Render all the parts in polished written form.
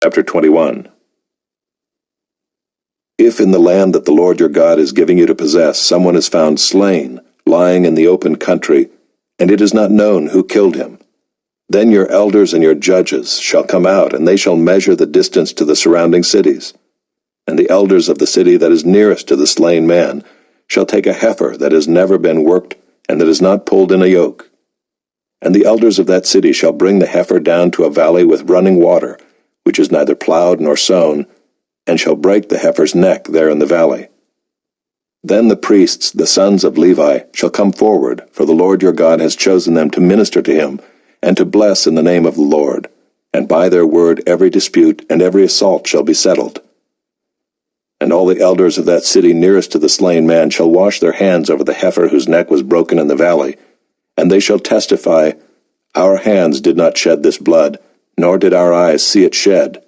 Chapter 21. If in the land that the Lord your God is giving you to possess someone is found slain, lying in the open country, and it is not known who killed him, then your elders and your judges shall come out, and they shall measure the distance to the surrounding cities. And the elders of the city that is nearest to the slain man shall take a heifer that has never been worked, and that is not pulled in a yoke. And the elders of that city shall bring the heifer down to a valley with running water, which is neither plowed nor sown, and shall break the heifer's neck there in the valley. Then the priests, the sons of Levi, shall come forward, for the Lord your God has chosen them to minister to him, and to bless in the name of the Lord, and by their word every dispute and every assault shall be settled. And all the elders of that city nearest to the slain man shall wash their hands over the heifer whose neck was broken in the valley, and they shall testify, Our hands did not shed this blood, nor did our eyes see it shed.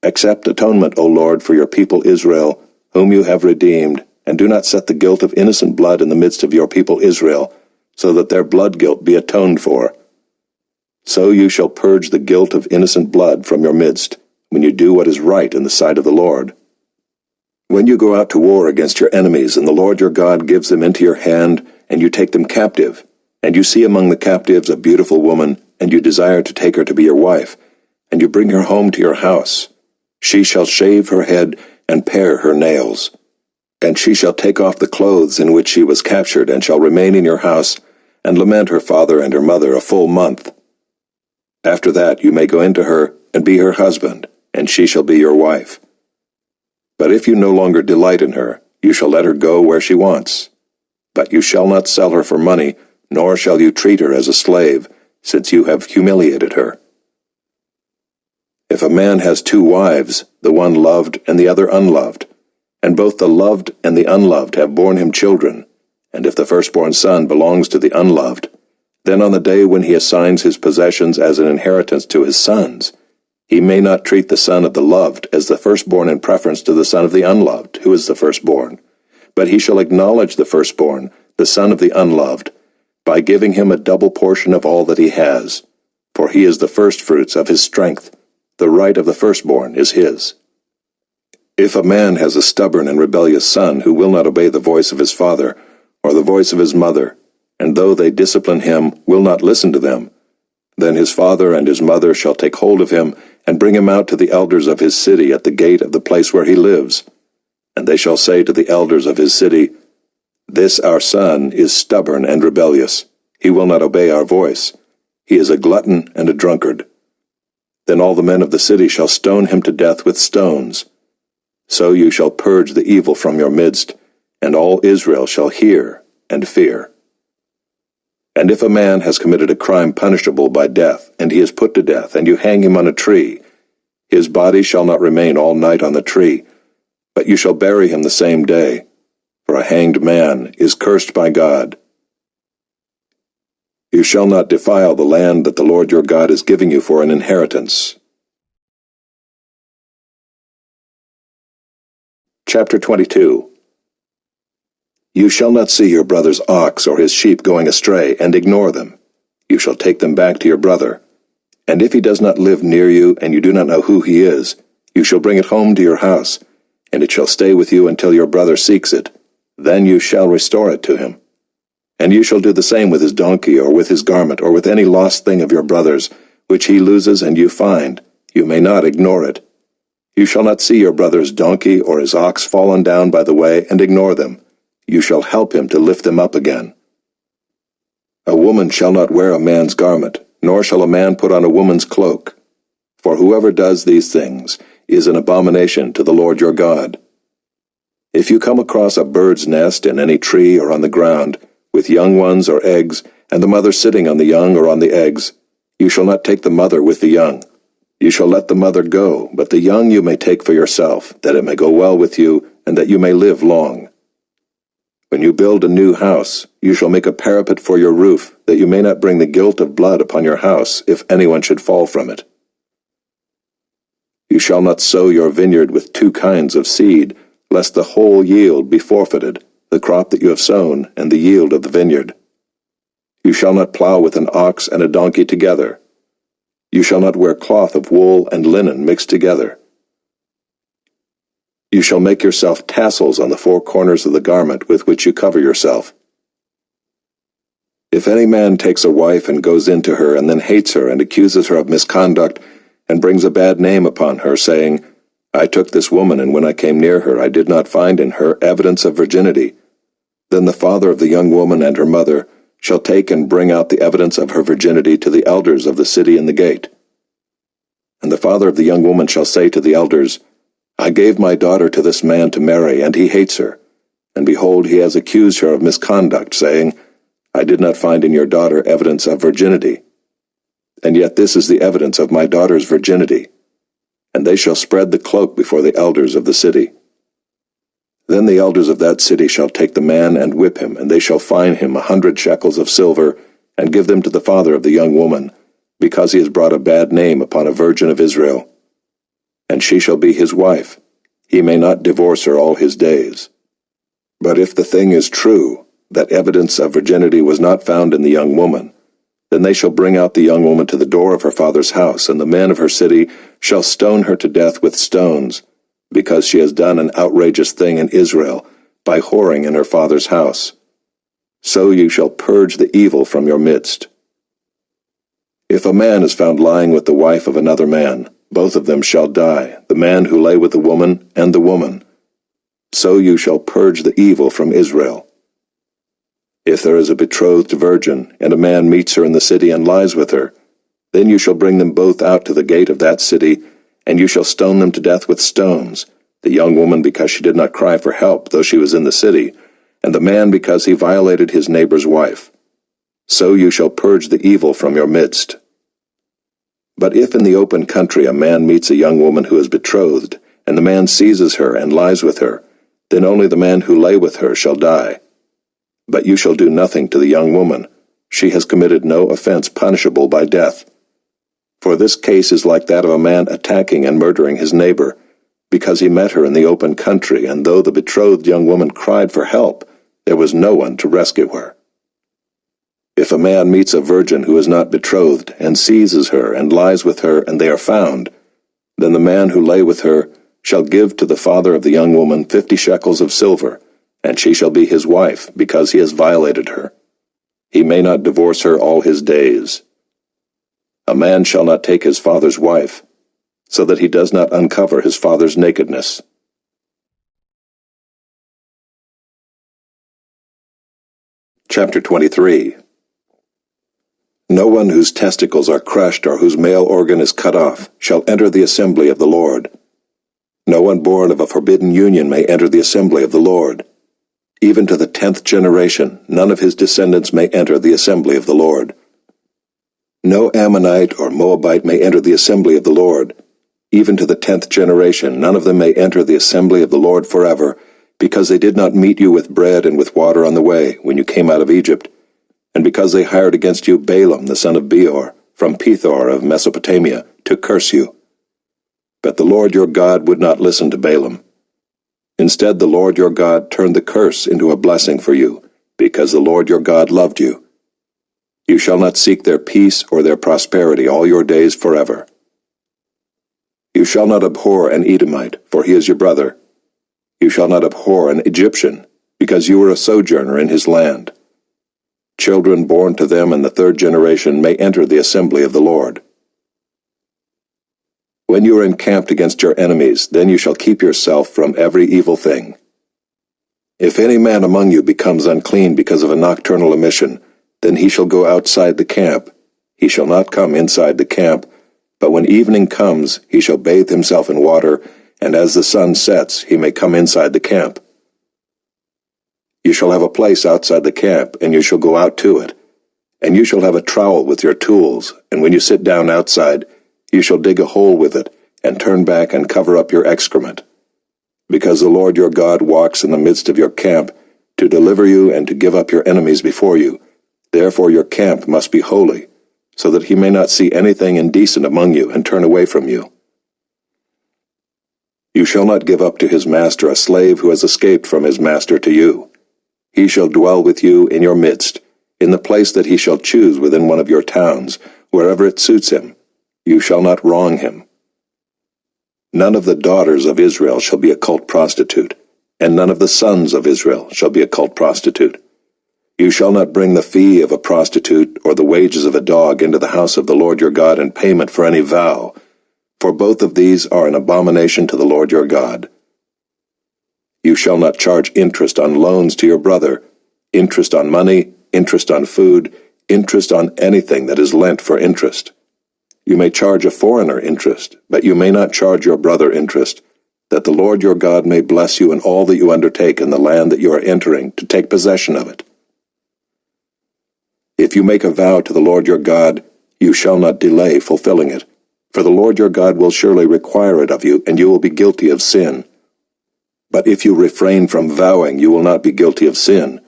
Accept atonement, O Lord, for your people Israel, whom you have redeemed, and do not set the guilt of innocent blood in the midst of your people Israel, so that their blood guilt be atoned for. So you shall purge the guilt of innocent blood from your midst, when you do what is right in the sight of the Lord. When you go out to war against your enemies, and the Lord your God gives them into your hand, and you take them captive, and you see among the captives a beautiful woman, and you desire to take her to be your wife, and you bring her home to your house, she shall shave her head and pare her nails. And she shall take off the clothes in which she was captured, and shall remain in your house, and lament her father and her mother a full month. After that you may go into her, and be her husband, and she shall be your wife. But if you no longer delight in her, you shall let her go where she wants. But you shall not sell her for money, nor shall you treat her as a slave, since you have humiliated her. If a man has two wives, the one loved and the other unloved, and both the loved and the unloved have borne him children, and if the firstborn son belongs to the unloved, then on the day when he assigns his possessions as an inheritance to his sons, he may not treat the son of the loved as the firstborn in preference to the son of the unloved, who is the firstborn, but he shall acknowledge the firstborn, the son of the unloved, by giving him a double portion of all that he has, for he is the firstfruits of his strength. The right of the firstborn is his. If a man has a stubborn and rebellious son who will not obey the voice of his father, or the voice of his mother, and though they discipline him, will not listen to them, then his father and his mother shall take hold of him, and bring him out to the elders of his city at the gate of the place where he lives. And they shall say to the elders of his city, This our son is stubborn and rebellious. He will not obey our voice. He is a glutton and a drunkard. Then all the men of the city shall stone him to death with stones. So you shall purge the evil from your midst, and all Israel shall hear and fear. And if a man has committed a crime punishable by death, and he is put to death, and you hang him on a tree, his body shall not remain all night on the tree, but you shall bury him the same day, for a hanged man is cursed by God. You shall not defile the land that the Lord your God is giving you for an inheritance. Chapter 22. You shall not see your brother's ox or his sheep going astray, and ignore them. You shall take them back to your brother. And if he does not live near you, and you do not know who he is, you shall bring it home to your house, and it shall stay with you until your brother seeks it. Then you shall restore it to him. And you shall do the same with his donkey, or with his garment, or with any lost thing of your brother's, which he loses and you find. You may not ignore it. You shall not see your brother's donkey or his ox fallen down by the way, and ignore them. You shall help him to lift them up again. A woman shall not wear a man's garment, nor shall a man put on a woman's cloak. For whoever does these things is an abomination to the Lord your God. If you come across a bird's nest in any tree or on the ground, with young ones or eggs, and the mother sitting on the young or on the eggs, you shall not take the mother with the young. You shall let the mother go, but the young you may take for yourself, that it may go well with you, and that you may live long. When you build a new house, you shall make a parapet for your roof, that you may not bring the guilt of blood upon your house, if anyone should fall from it. You shall not sow your vineyard with two kinds of seed, lest the whole yield be forfeited, the crop that you have sown, and the yield of the vineyard. You shall not plow with an ox and a donkey together. You shall not wear cloth of wool and linen mixed together. You shall make yourself tassels on the four corners of the garment with which you cover yourself. If any man takes a wife and goes into her and then hates her and accuses her of misconduct and brings a bad name upon her, saying, I took this woman, and when I came near her I did not find in her evidence of virginity, then the father of the young woman and her mother shall take and bring out the evidence of her virginity to the elders of the city in the gate. And the father of the young woman shall say to the elders, I gave my daughter to this man to marry, and he hates her. And behold, he has accused her of misconduct, saying, I did not find in your daughter evidence of virginity. And yet this is the evidence of my daughter's virginity. And they shall spread the cloak before the elders of the city. Then the elders of that city shall take the man and whip him, and they shall fine him 100 shekels of silver, and give them to the father of the young woman, because he has brought a bad name upon a virgin of Israel. And she shall be his wife. He may not divorce her all his days. But if the thing is true, that evidence of virginity was not found in the young woman, then they shall bring out the young woman to the door of her father's house, and the men of her city shall stone her to death with stones, because she has done an outrageous thing in Israel by whoring in her father's house. So you shall purge the evil from your midst. If a man is found lying with the wife of another man, both of them shall die, the man who lay with the woman and the woman. So you shall purge the evil from Israel. If there is a betrothed virgin, and a man meets her in the city and lies with her, then you shall bring them both out to the gate of that city, and you shall stone them to death with stones, the young woman because she did not cry for help, though she was in the city, and the man because he violated his neighbor's wife. So you shall purge the evil from your midst. But if in the open country a man meets a young woman who is betrothed, and the man seizes her and lies with her, then only the man who lay with her shall die. But you shall do nothing to the young woman. She has committed no offense punishable by death. For this case is like that of a man attacking and murdering his neighbor, because he met her in the open country, and though the betrothed young woman cried for help, there was no one to rescue her. If a man meets a virgin who is not betrothed, and seizes her, and lies with her, and they are found, then the man who lay with her shall give to the father of the young woman 50 shekels of silver, and she shall be his wife, because he has violated her. He may not divorce her all his days. A man shall not take his father's wife, so that he does not uncover his father's nakedness. Chapter 23. No one whose testicles are crushed or whose male organ is cut off shall enter the assembly of the Lord. No one born of a forbidden union may enter the assembly of the Lord. Even to the 10th generation, none of his descendants may enter the assembly of the Lord. No Ammonite or Moabite may enter the assembly of the Lord. Even to the 10th generation, none of them may enter the assembly of the Lord forever, because they did not meet you with bread and with water on the way when you came out of Egypt, and because they hired against you Balaam the son of Beor, from Pethor of Mesopotamia, to curse you. But the Lord your God would not listen to Balaam. Instead, the Lord your God turned the curse into a blessing for you, because the Lord your God loved you. You shall not seek their peace or their prosperity all your days forever. You shall not abhor an Edomite, for he is your brother. You shall not abhor an Egyptian, because you were a sojourner in his land. Children born to them in the 3rd generation may enter the assembly of the Lord. When you are encamped against your enemies, then you shall keep yourself from every evil thing. If any man among you becomes unclean because of a nocturnal emission, then he shall go outside the camp. He shall not come inside the camp, but when evening comes, he shall bathe himself in water, and as the sun sets, he may come inside the camp. You shall have a place outside the camp, and you shall go out to it. And you shall have a trowel with your tools, and when you sit down outside, you shall dig a hole with it, and turn back and cover up your excrement. Because the Lord your God walks in the midst of your camp, to deliver you and to give up your enemies before you. Therefore your camp must be holy, so that he may not see anything indecent among you and turn away from you. You shall not give up to his master a slave who has escaped from his master to you. He shall dwell with you in your midst, in the place that he shall choose within one of your towns, wherever it suits him. You shall not wrong him. None of the daughters of Israel shall be a cult prostitute, and none of the sons of Israel shall be a cult prostitute. You shall not bring the fee of a prostitute or the wages of a dog into the house of the Lord your God in payment for any vow, for both of these are an abomination to the Lord your God. You shall not charge interest on loans to your brother, interest on money, interest on food, interest on anything that is lent for interest. You may charge a foreigner interest, but you may not charge your brother interest, that the Lord your God may bless you in all that you undertake in the land that you are entering to take possession of it. If you make a vow to the Lord your God, you shall not delay fulfilling it, for the Lord your God will surely require it of you, and you will be guilty of sin. But if you refrain from vowing, you will not be guilty of sin.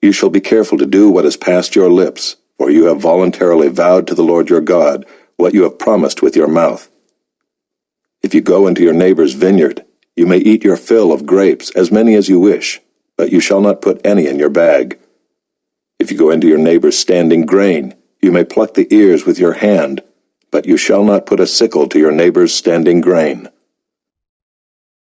You shall be careful to do what has passed your lips, for you have voluntarily vowed to the Lord your God what you have promised with your mouth. If you go into your neighbor's vineyard, you may eat your fill of grapes, as many as you wish, but you shall not put any in your bag. If you go into your neighbor's standing grain, you may pluck the ears with your hand, but you shall not put a sickle to your neighbor's standing grain.